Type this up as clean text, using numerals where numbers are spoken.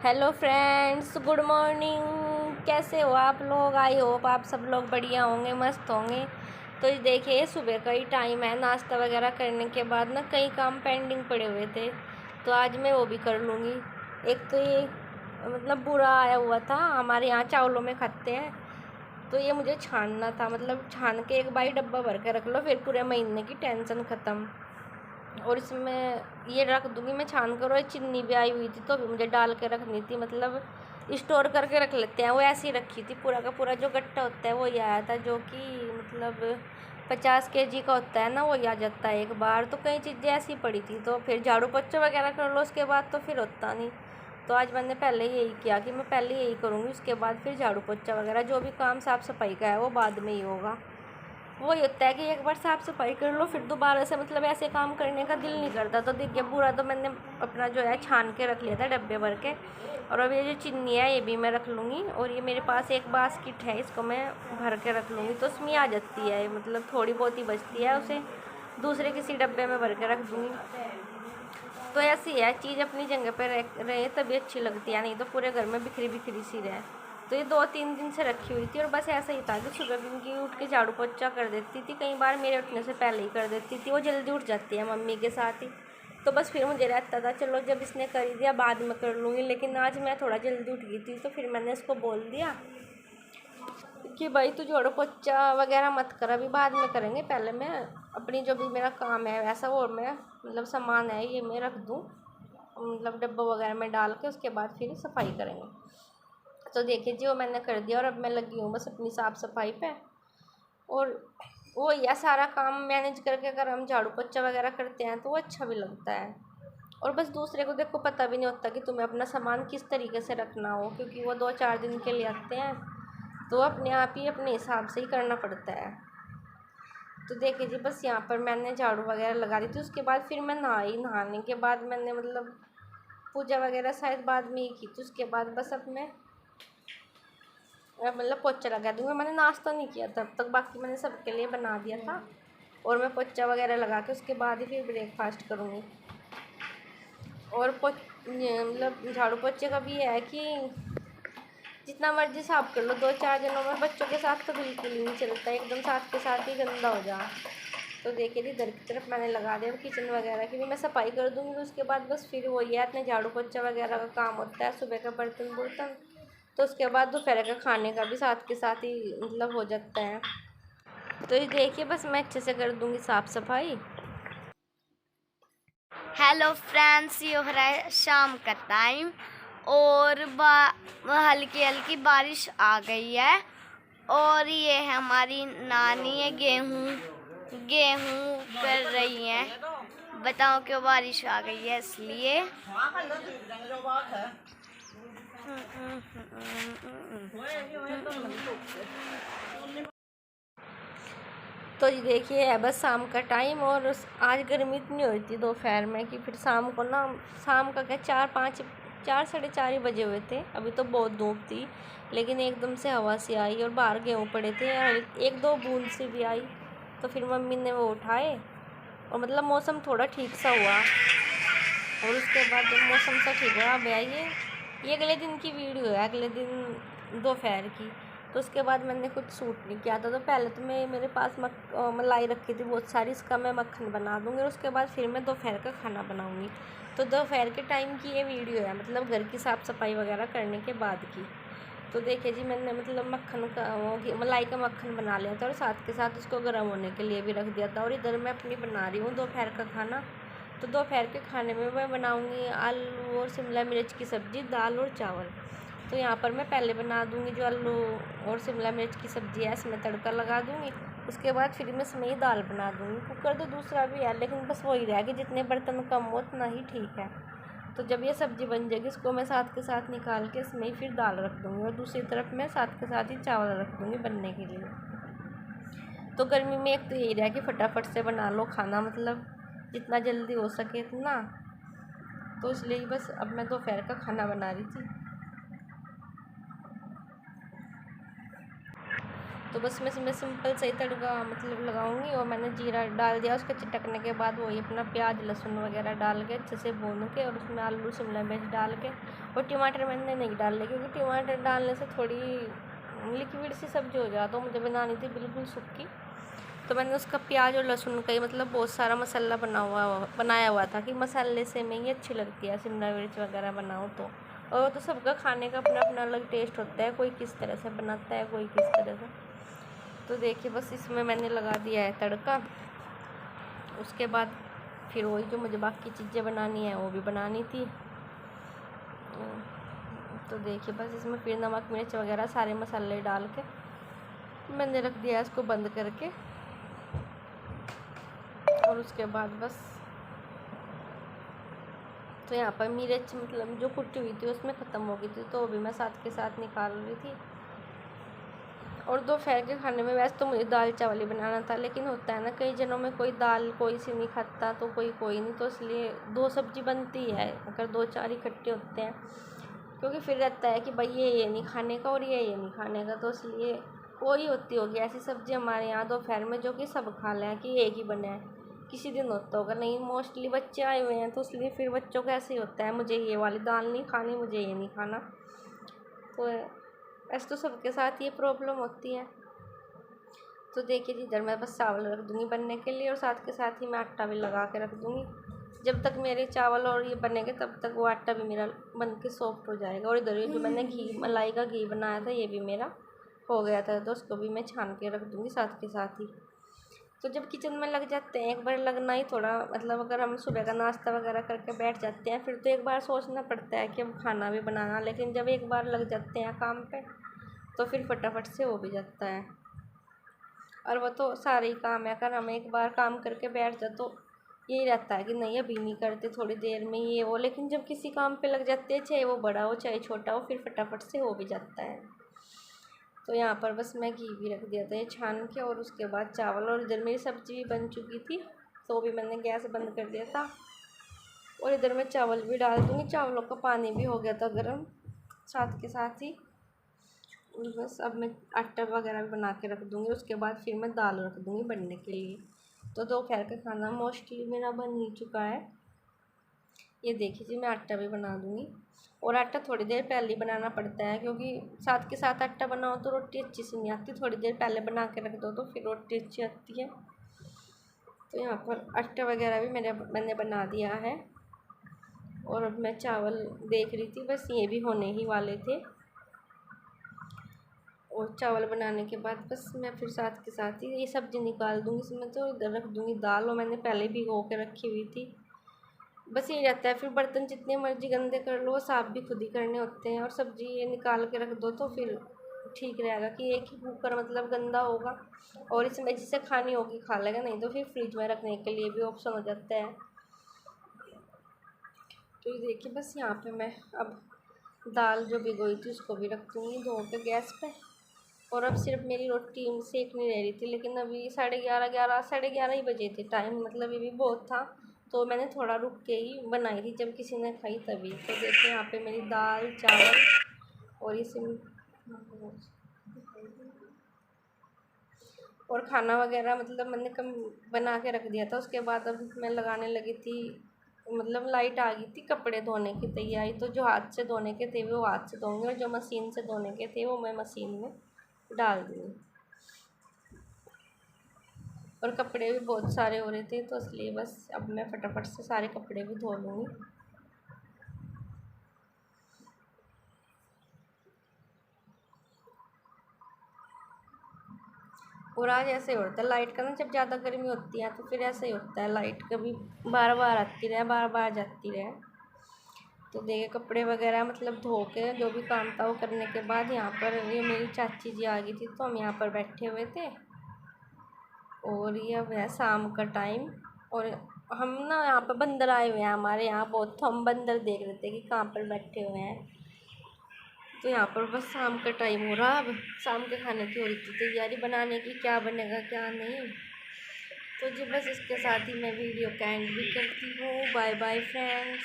Hello friends, good morning. कैसे हो आप लोग? आई होप आप सब लोग बढ़िया होंगे, मस्त होंगे। तो ये देखिए, सुबह का ही टाइम है। नाश्ता वगैरह करने के बाद ना कई काम पेंडिंग पड़े हुए थे, तो आज मैं वो भी कर लूँगी। एक तो ये मतलब बुरा आया हुआ था, हमारे यहाँ चावलों में खाते हैं, तो ये मुझे छानना था। मतलब छान के एक बार डब्बा भर के रख लो, फिर पूरे महीने की टेंशन ख़त्म। और इसमें ये रख दूँगी मैं छान कर। और चीनी भी आई हुई थी, तो भी मुझे डाल के रखनी थी। मतलब स्टोर करके रख लेते हैं, वो ऐसे ही रखी थी। पूरा का पूरा जो गट्टा होता है वो ही आया था, जो कि मतलब 50 kg का होता है ना, वो ही आ जाता है एक बार। तो कई चीज़ें ऐसी पड़ी थी, तो फिर झाड़ू पोछा वगैरह कर लो, उसके बाद तो फिर होता नहीं। तो आज मैंने पहले यही किया कि मैं पहले यही करूँगी, उसके बाद फिर झाड़ू पोछा वगैरह जो भी काम साफ़ सफाई का है वो बाद में ही होगा। वही होता है कि एक बार साफ़ सफाई कर लो, फिर दोबारा से मतलब ऐसे काम करने का दिल नहीं करता। तो देखिए, पूरा तो मैंने अपना जो है छान के रख लिया था डब्बे भर के। और अब ये जो चीनी है ये भी मैं रख लूँगी। और ये मेरे पास एक बास्केट है, इसको मैं भर के रख लूँगी, तो उसमें आ जाती है। मतलब थोड़ी बहुत ही बचती है, उसे दूसरे किसी डब्बे में भर के रख दूँगी। तो ऐसी है चीज़, अपनी जगह पर रहे तभी अच्छी लगती है, नहीं तो पूरे घर में बिखरी बिखरी सी रहे। तो ये 2-3 दिन से रखी हुई थी, और बस ऐसा ही था कि सुबह भी उनकी उठ के झाड़ू पोछा कर देती थी। कई बार मेरे उठने से पहले ही कर देती थी, वो जल्दी उठ जाती है मम्मी के साथ ही। तो बस फिर मुझे रहता था चलो जब इसने कर ही दिया बाद में कर लूँगी। लेकिन आज मैं थोड़ा जल्दी उठ गई थी, तो फिर मैंने उसको बोल दिया कि भाई तू झाड़ू पोछा वगैरह मत कर, अभी बाद में करेंगे, पहले मैं अपनी जो भी मेरा काम है वैसा वो मैं मतलब सामान है ये मैं रख दूँ, मतलब डब्बा वगैरह में डाल के, उसके बाद फिर सफाई करेंगे। तो देखिए जी, वो मैंने कर दिया, और अब मैं लगी हूँ बस अपनी साफ़ सफाई पे। और वो यह सारा काम मैनेज करके अगर हम झाड़ू पोछा वगैरह करते हैं तो वो अच्छा भी लगता है। और बस दूसरे को देखो पता भी नहीं होता कि तुम्हें अपना सामान किस तरीके से रखना हो, क्योंकि वो 2-4 दिन के लिए आते हैं, तो अपने आप ही अपने हिसाब से ही करना पड़ता है। तो देखिए जी, बस यहाँ पर मैंने झाड़ू वगैरह लगा दी थी, उसके बाद फिर मैं नहाई। नहाने के बाद मैंने मतलब पूजा वगैरह शायद बाद में ही की थी। उसके बाद बस अब मैं मतलब पोछा लगा दूँगी। मैंने नाश्ता नहीं किया तब तक, बाकी मैंने सबके लिए बना दिया था। और मैं पोछा वगैरह लगा के उसके बाद ही फिर ब्रेकफास्ट करूँगी। और मतलब झाड़ू पोछे का भी है कि जितना मर्जी साफ़ कर लो 2-4 दिनों में, बच्चों के साथ तो बिल्कुल ही नहीं चलता, एकदम साथ के साथ ही गंदा हो जा। तो देखिए जी, इधर की तरफ मैंने लगा दिया। किचन वगैरह की भी मैं सफाई कर दूँगी, तो उसके बाद बस फिर वही है अपने झाड़ू पोछा वगैरह का काम होता है, सुबह का बर्तन बुर्तन। तो उसके बाद दोपहर का खाने का भी साथ के साथ ही मतलब हो जाता है। तो ये देखिए, बस मैं अच्छे से कर दूँगी साफ़ सफाई। हेलो फ्रेंड्स, ये हो रहा है शाम का टाइम और हल्की हल्की बारिश आ गई है। और ये है हमारी नानी है, गेहूँ कर रही हैं। बताओ क्यों बारिश आ गई है? इसलिए तो ये देखिए, है बस शाम का टाइम, और आज गर्मी इतनी हुई थी दोपहर में कि फिर शाम को ना, शाम का क्या 4 साढ़े 4 ही बजे हुए थे। अभी तो बहुत धूप थी, लेकिन एकदम से हवा सी आई और बाहर गेहूँ पड़े थे, और 1-2 बूंद सी भी आई। तो फिर मम्मी ने वो उठाए, और मतलब मौसम थोड़ा ठीक सा हुआ। और उसके बाद जब मौसम सा ठीक हुआ, अब ये अगले दिन की वीडियो है, अगले दिन दोपहर की। तो उसके बाद मैंने कुछ सूट नहीं किया था। तो पहले तो मैं मेरे पास मलाई रखी थी बहुत सारी, इसका मैं मक्खन बना दूँगी, और उसके बाद फिर मैं दोपहर का खाना बनाऊँगी। तो दोपहर के टाइम की ये वीडियो है, मतलब घर की साफ़ सफाई वगैरह करने के बाद की। तो देखिए जी, मैंने मतलब मक्खन का मलाई का मक्खन बना लिया था, और साथ के साथ उसको गर्म होने के लिए भी रख दिया था। और इधर मैं अपनी बना रही हूँ दोपहर का खाना। तो दोपहर के खाने में मैं बनाऊँगी आलू और शिमला मिर्च की सब्ज़ी, दाल और चावल। तो यहाँ पर मैं पहले बना दूँगी जो आलू और शिमला मिर्च की सब्ज़ी है, इसमें तड़का लगा दूँगी। उसके बाद फिर मैं इसमें ही दाल बना दूँगी। कुकर तो दूसरा भी है, लेकिन बस वही रहा कि जितने बर्तन कम हो उतना ही ठीक है। तो जब ये सब्ज़ी बन जाएगी, इसको मैं साथ के साथ निकाल के इसमें ही फिर दाल रख दूँगी, और दूसरी तरफ मैं साथ के साथ ही चावल रख दूँगी बनने के लिए। तो गर्मी में एक तो यही रहा कि फटाफट से बना लो खाना, मतलब जितना जल्दी हो सके इतना। तो इसलिए बस अब मैं दोपहर का खाना बना रही थी। तो बस मैं सिंपल सही तड़का मतलब लगाऊंगी। और मैंने जीरा डाल दिया, उसके चटकने के बाद वही अपना प्याज लहसुन वगैरह डाल के अच्छे से भून के, और उसमें आलू शिमला मिर्च डाल के, और टमाटर मैंने नहीं डाले क्योंकि टमाटर डालने से थोड़ी लिक्विड सी सब्जी हो जाए, तो मुझे बनानी थी बिल्कुल सूखी। तो मैंने उसका प्याज और लहसुन का ही मतलब बहुत सारा मसाला बनाया हुआ था कि मसाले से में ही अच्छी लगती है शिमला मिर्च वगैरह बनाओ तो। और तो सबका खाने का अपना अपना अलग टेस्ट होता है, कोई किस तरह से बनाता है, कोई किस तरह से। तो देखिए बस इसमें मैंने लगा दिया है तड़का। उसके बाद फिर वही जो मुझे बाकी चीज़ें बनानी है वो भी बनानी थी। तो देखिए बस इसमें फिर नमक मिर्च वगैरह सारे मसाले डाल के मैंने रख दिया इसको बंद करके। और उसके बाद बस तो यहाँ पर मिर्च मतलब जो कुटी हुई थी उसमें ख़त्म हो गई थी, तो वो भी मैं साथ के साथ निकाल रही थी। और दोपहर के खाने में वैसे तो मुझे दाल चावल ही बनाना था, लेकिन होता है ना कई जनों में कोई दाल कोई सी नहीं खाता तो कोई नहीं, तो इसलिए 2 सब्जी बनती है अगर 2-4 इकट्ठे होते हैं, क्योंकि फिर रहता है कि भाई ये नहीं खाने का और ये नहीं खाने का, तो इसलिए कोई होती होगी ऐसी सब्ज़ी हमारे यहाँ दोपहर में जो कि सब खा लें कि एक ही बने। किसी दिन होता होगा नहीं, मोस्टली बच्चे आए हुए हैं तो इसलिए फिर बच्चों का ऐसे ही होता है, मुझे ये वाली दाल नहीं खानी, मुझे ये नहीं खाना। तो ऐसे तो सबके साथ ये प्रॉब्लम होती है। तो देखिए इधर मैं बस चावल रख दूँगी बनने के लिए, और साथ के साथ ही मैं आटा भी लगा के रख दूँगी। जब तक मेरे चावल और ये बनेंगे तब तक वो आटा भी मेरा बन के सॉफ्ट हो जाएगा। और इधर ये जो मैंने मलाई का घी बनाया था ये भी मेरा हो गया था, तो उसको भी मैं छान के रख दूँगी साथ के साथ ही। तो जब किचन में लग जाते हैं एक बार लगना ही थोड़ा मतलब, अगर हम सुबह का नाश्ता वगैरह करके बैठ जाते हैं फिर तो एक बार सोचना पड़ता है कि अब खाना भी बनाना, लेकिन जब एक बार लग जाते हैं काम पे तो फिर फटाफट से हो भी जाता है। और वो तो सारे ही काम है, अगर हम एक बार काम करके बैठ जाए तो यही रहता है कि नहीं अभी नहीं करते थोड़ी देर में ये वो, लेकिन जब किसी काम पे लग जाते हैं चाहे वो बड़ा हो चाहे छोटा हो फिर फटाफट से हो भी जाता है। तो यहाँ पर बस मैं घी भी रख दिया था ये छान के, और उसके बाद चावल, और इधर मेरी सब्ज़ी भी बन चुकी थी तो भी मैंने गैस बंद कर दिया था। और इधर मैं चावल भी डाल दूँगी, चावलों का पानी भी हो गया था गर्म साथ के साथ ही। बस अब मैं आटा वगैरह भी बना के रख दूँगी, उसके बाद फिर मैं दाल रख दूँगी बनने के लिए। तो दोपहर का खाना मोस्टली मेरा बन ही चुका है। ये देखिए जी मैं आटा भी बना दूँगी, और आटा थोड़ी देर पहले ही बनाना पड़ता है क्योंकि साथ के साथ आटा बनाओ तो रोटी अच्छी से नहीं आती, थोड़ी देर पहले बना के रख दो तो फिर रोटी अच्छी आती है। तो यहाँ पर आटा वगैरह भी मैंने बना दिया है, और अब मैं चावल देख रही थी, बस ये भी होने ही वाले थे। और चावल बनाने के बाद बस मैं फिर साथ के साथ ही ये सब्ज़ी निकाल दूँगी इसमें, तो इधर रख दूँगी दाल, और मैंने पहले भिगो के रखी हुई थी। बस ये रहता है फिर बर्तन जितने मर्जी गंदे कर लो साफ़ भी खुद ही करने होते हैं, और सब्ज़ी ये निकाल के रख दो तो फिर ठीक रहेगा कि एक ही कुकर मतलब गंदा होगा और इसमें जिसे खानी होगी खा लेगा, नहीं तो फिर फ्रिज में रखने के लिए भी ऑप्शन हो जाता है। तो ये देखिए बस यहाँ पे मैं अब दाल जो भिगोई थी उसको भी रख दूँगी धो के गैस पे। और अब सिर्फ मेरी रोटी सेकनी रह रही थी, लेकिन अभी 11:30 ही बजे थे टाइम, मतलब ये भी बहुत था, तो मैंने थोड़ा रुक के ही बनाई थी जब किसी ने खाई तभी। तो देखिए यहाँ पे मेरी दाल चावल और ये और खाना वगैरह मतलब मैंने कम बना के रख दिया था। उसके बाद अब मैं लगाने लगी थी, मतलब लाइट आ गई थी, कपड़े धोने की तैयारी। तो जो हाथ से धोने के थे वो हाथ से धोंगे, और जो मशीन से धोने के थे वो मैं मशीन में डाल दूँगी। और कपड़े भी बहुत सारे हो रहे थे तो इसलिए बस अब मैं फटाफट से सारे कपड़े भी धो लूँगी। और आज ऐसे ही होता है लाइट का ना, जब ज़्यादा गर्मी होती है तो फिर ऐसे ही होता है, लाइट कभी बार बार आती रहे बार बार जाती रहे। तो देखिए कपड़े वगैरह मतलब धो के जो भी काम था वो करने के बाद यहाँ पर ये मेरी चाची जी आ गई थी, तो हम यहाँ पर बैठे हुए थे। और ये अब है शाम का टाइम, और हम ना यहाँ पर बंदर आए हुए हैं हमारे यहाँ बहुत, तो हम बंदर देख रहे थे कि कहाँ पर बैठे हुए हैं। तो यहाँ पर बस शाम का टाइम हो रहा, अब शाम के खाने की हो रही थी तैयारी बनाने की, क्या बनेगा क्या नहीं। तो जी बस इसके साथ ही मैं वीडियो का एंड भी करती हूँ। Bye bye friends.